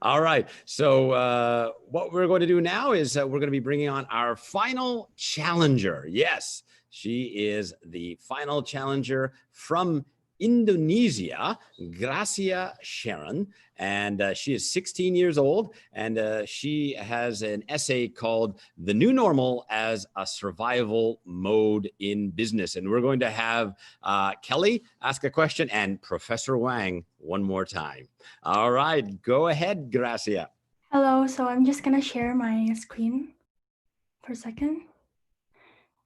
All right. So what we're going to do now is we're going to be bringing on our final challenger. Yes, she is the final challenger from Indonesia, Gracia Sharon, and she is 16 years old, and she has an essay called "The New Normal as a Survival Mode in Business." And we're going to have Kelly ask a question and Professor Wang one more time. All right, go ahead, Gracia. Hello, so I'm just gonna share my screen for a second.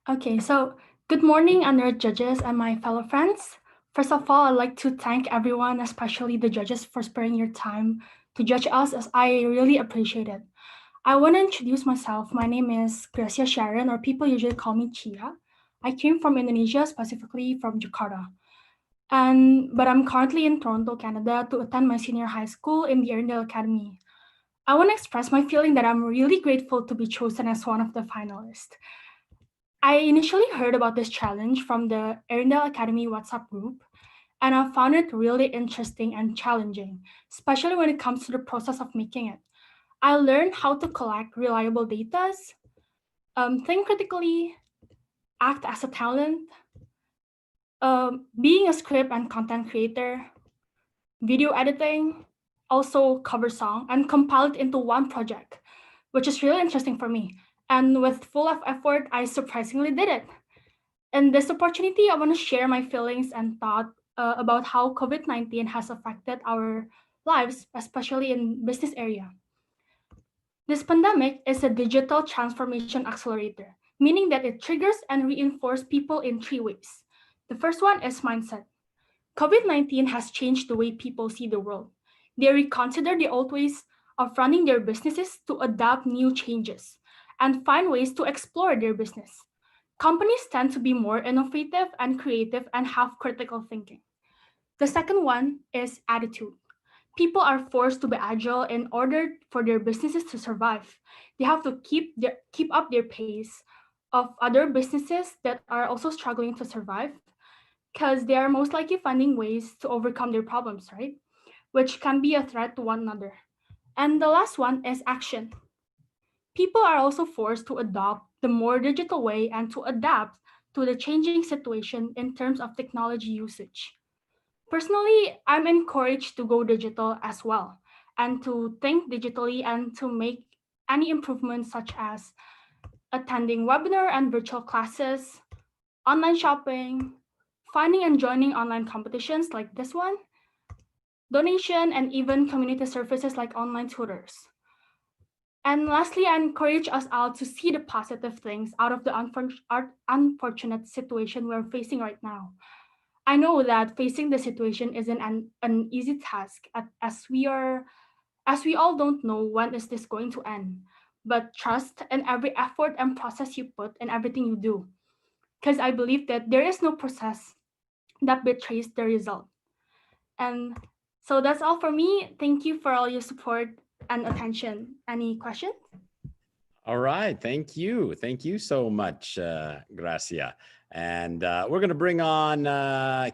Okay, so good morning, honored judges and my fellow friends. First of all, I'd like to thank everyone, especially the judges, for sparing your time to judge us, as I really appreciate it. I want to introduce myself. My name is Gracia Sharon, or people usually call me Chia. I came from Indonesia, specifically from Jakarta. But I'm currently in Toronto, Canada, to attend my senior high school in the Erindale Academy. I want to express my feeling that I'm really grateful to be chosen as one of the finalists. I initially heard about this challenge from the Erindale Academy WhatsApp group, and I found it really interesting and challenging, especially when it comes to the process of making it. I learned how to collect reliable data, think critically, act as a talent, being a script and content creator, video editing, also cover song, and compile it into one project, which is really interesting for me. And with full of effort, I surprisingly did it. In this opportunity, I want to share my feelings and thought about how COVID-19 has affected our lives, especially in business area. This pandemic is a digital transformation accelerator, meaning that it triggers and reinforces people in three ways. The first one is mindset. COVID-19 has changed the way people see the world. They reconsider the old ways of running their businesses to adapt new changes and find ways to explore their business. Companies tend to be more innovative and creative and have critical thinking. The second one is attitude. People are forced to be agile in order for their businesses to survive. They have to keep up their pace of other businesses that are also struggling to survive because they are most likely finding ways to overcome their problems, right? Which can be a threat to one another. And the last one is action. People are also forced to adopt the more digital way and to adapt to the changing situation in terms of technology usage. Personally, I'm encouraged to go digital as well and to think digitally and to make any improvements such as attending webinar and virtual classes, online shopping, finding and joining online competitions like this one, donation, and even community services like online tutors. And lastly, I encourage us all to see the positive things out of the unfortunate situation we're facing right now. I know that facing the situation isn't an easy task as we all don't know when is this going to end. But trust in every effort and process you put in everything you do. Because I believe that there is no process that betrays the result. And so that's all for me. Thank you for all your support and attention. Any questions? All right, thank you. Thank you so much, Gracia. And we're going to bring on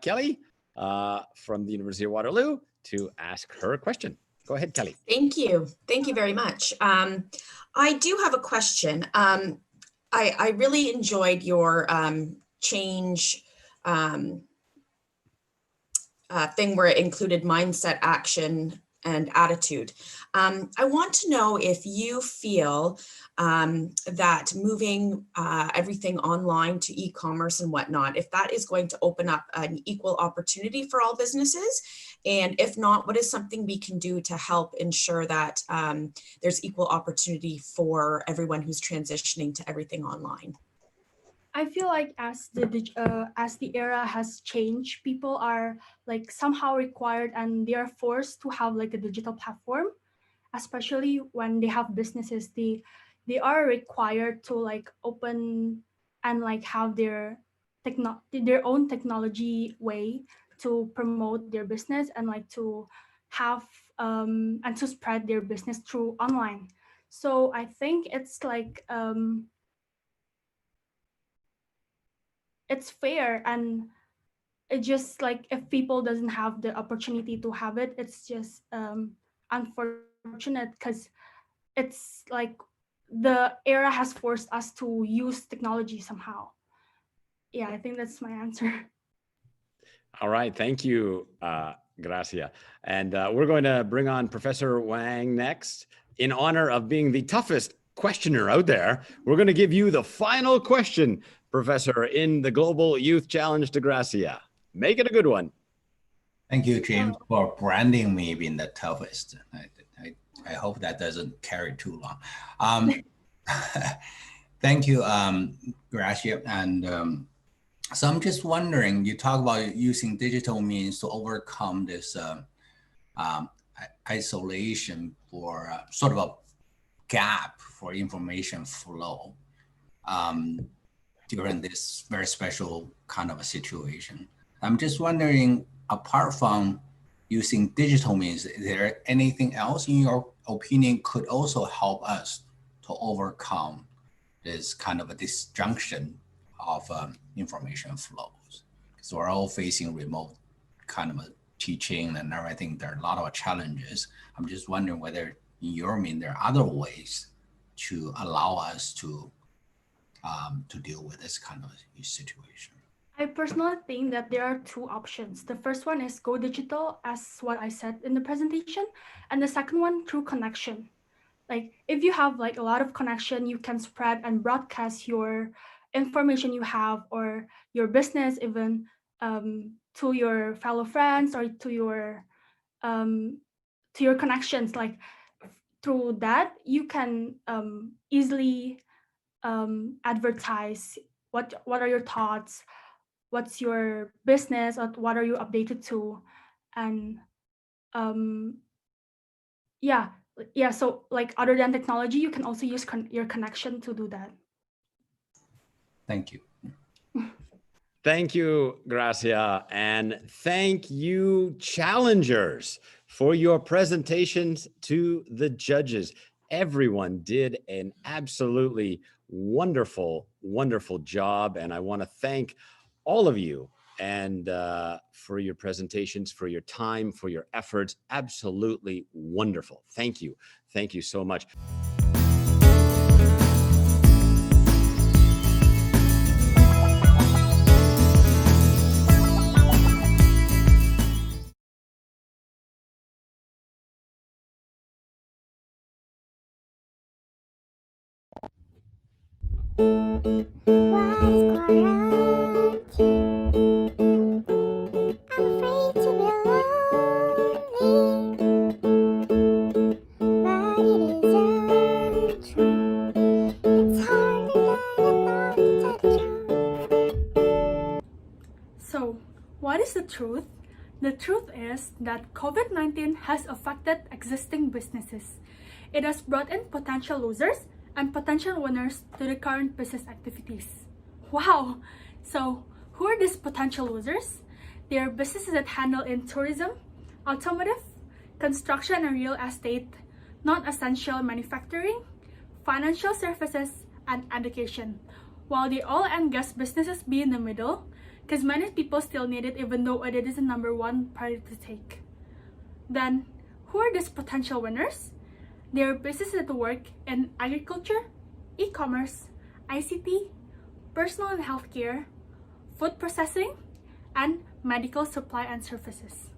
Kelly from the University of Waterloo to ask her a question. Go ahead, Kelly. Thank you. Thank you very much. I do have a question. I really enjoyed your change thing where it included mindset, action, and attitude. I want to know if you feel that moving everything online to e-commerce and whatnot, if that is going to open up an equal opportunity for all businesses, and if not, what is something we can do to help ensure that there's equal opportunity for everyone who's transitioning to everything online? I feel like as the era has changed, people are like somehow required and they are forced to have like a digital platform, especially when they have businesses. They are required to like open and like have their own technology way to promote their business and like to have and to spread their business through online. So I think it's fair, and it just like if people doesn't have the opportunity to have it, it's just unfortunate unfortunate because it's like the era has forced us to use technology somehow. Yeah, I think that's my answer. All right, thank you, Gracia. And we're going to bring on Professor Wang next. In honor of being the toughest questioner out there, we're going to give you the final question, Professor, in the Global Youth Challenge to Gracia. Make it a good one. Thank you, James, for branding me being the toughest. I hope that doesn't carry too long. Thank you, Gracia. And so I'm just wondering, you talk about using digital means to overcome this isolation or sort of a gap for information flow during this very special kind of a situation. I'm just wondering, apart from using digital means, is there anything else in your opinion could also help us to overcome this kind of a disjunction of information flows? Because we're all facing remote kind of a teaching and everything. There are a lot of challenges. I'm just wondering whether in your opinion, there are other ways to allow us to deal with this kind of situation. I personally think that there are two options. The first one is go digital, as what I said in the presentation, and the second one through connection. Like if you have like a lot of connection, you can spread and broadcast your information you have or your business even to your fellow friends or to your connections. Like through that, you can easily advertise what are your thoughts, what's your business, or what are you updated to, and yeah, so like other than technology, you can also use your connection to do that. Thank you. Thank you, Gracia, and thank you, challengers, for your presentations to the judges. Everyone did an absolutely wonderful, wonderful job, and I want to thank all of you and for your presentations, for your time, for your efforts. Absolutely wonderful. Thank you. Thank you so much. So, what is the truth? The truth is that COVID-19 has affected existing businesses. It has brought in potential losers and potential winners to the current business activities. Wow! So, who are these potential losers? They are businesses that handle in tourism, automotive, construction and real estate, non-essential manufacturing, financial services, and education. While the oil and gas businesses be in the middle, because many people still need it even though it is the number one priority to take. Then, who are these potential winners? They are businesses that work in agriculture, e-commerce, ICT, personal and healthcare, food processing, and medical supply and services.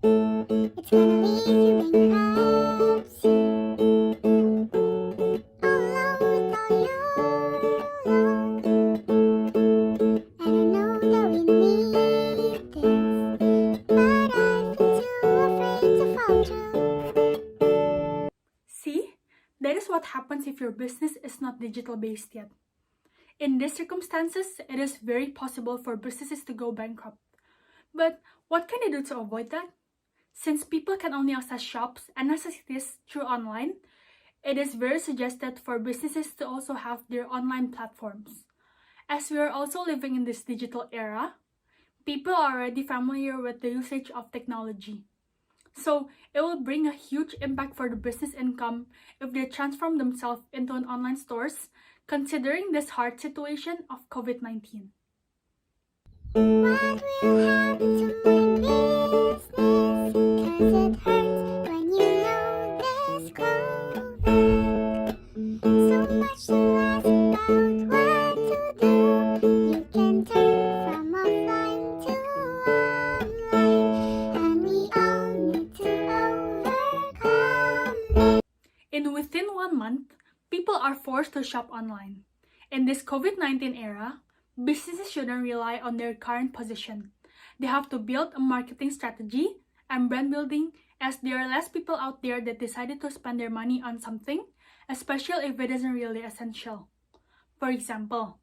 It's gonna leave you in crowds, alone with all your alone. And I know that we need this, but I've been too afraid to follow through. See, that is what happens if your business is not digital based yet. In these circumstances, it is very possible for businesses to go bankrupt. But what can they do to avoid that? Since people can only access shops and necessities through online, it is very suggested for businesses to also have their online platforms. As we are also living in this digital era, people are already familiar with the usage of technology. So it will bring a huge impact for the business income if they transform themselves into an online stores, considering this hard situation of COVID-19. What will happen to my business? 'Cause it hurts when you know do. You can turn from offline to online, and we all need to overcome it. Within 1 month, people are forced to shop online. In this COVID-19 era, businesses shouldn't rely on their current position. They have to build a marketing strategy and brand building, as there are less people out there that decided to spend their money on something, especially if it isn't really essential. For example,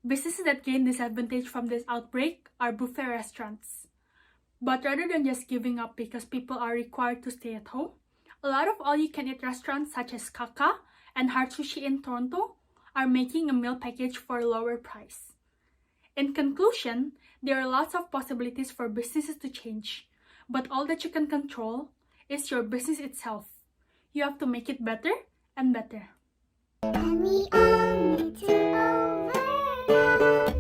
businesses that gain disadvantage from this outbreak are buffet restaurants. But rather than just giving up because people are required to stay at home, a lot of all-you-can-eat restaurants such as Kaka and Heart Sushi in Toronto are making a meal package for a lower price. In conclusion, there are lots of possibilities for businesses to change, but all that you can control is your business itself. You have to make it better and better. And we all need to overcome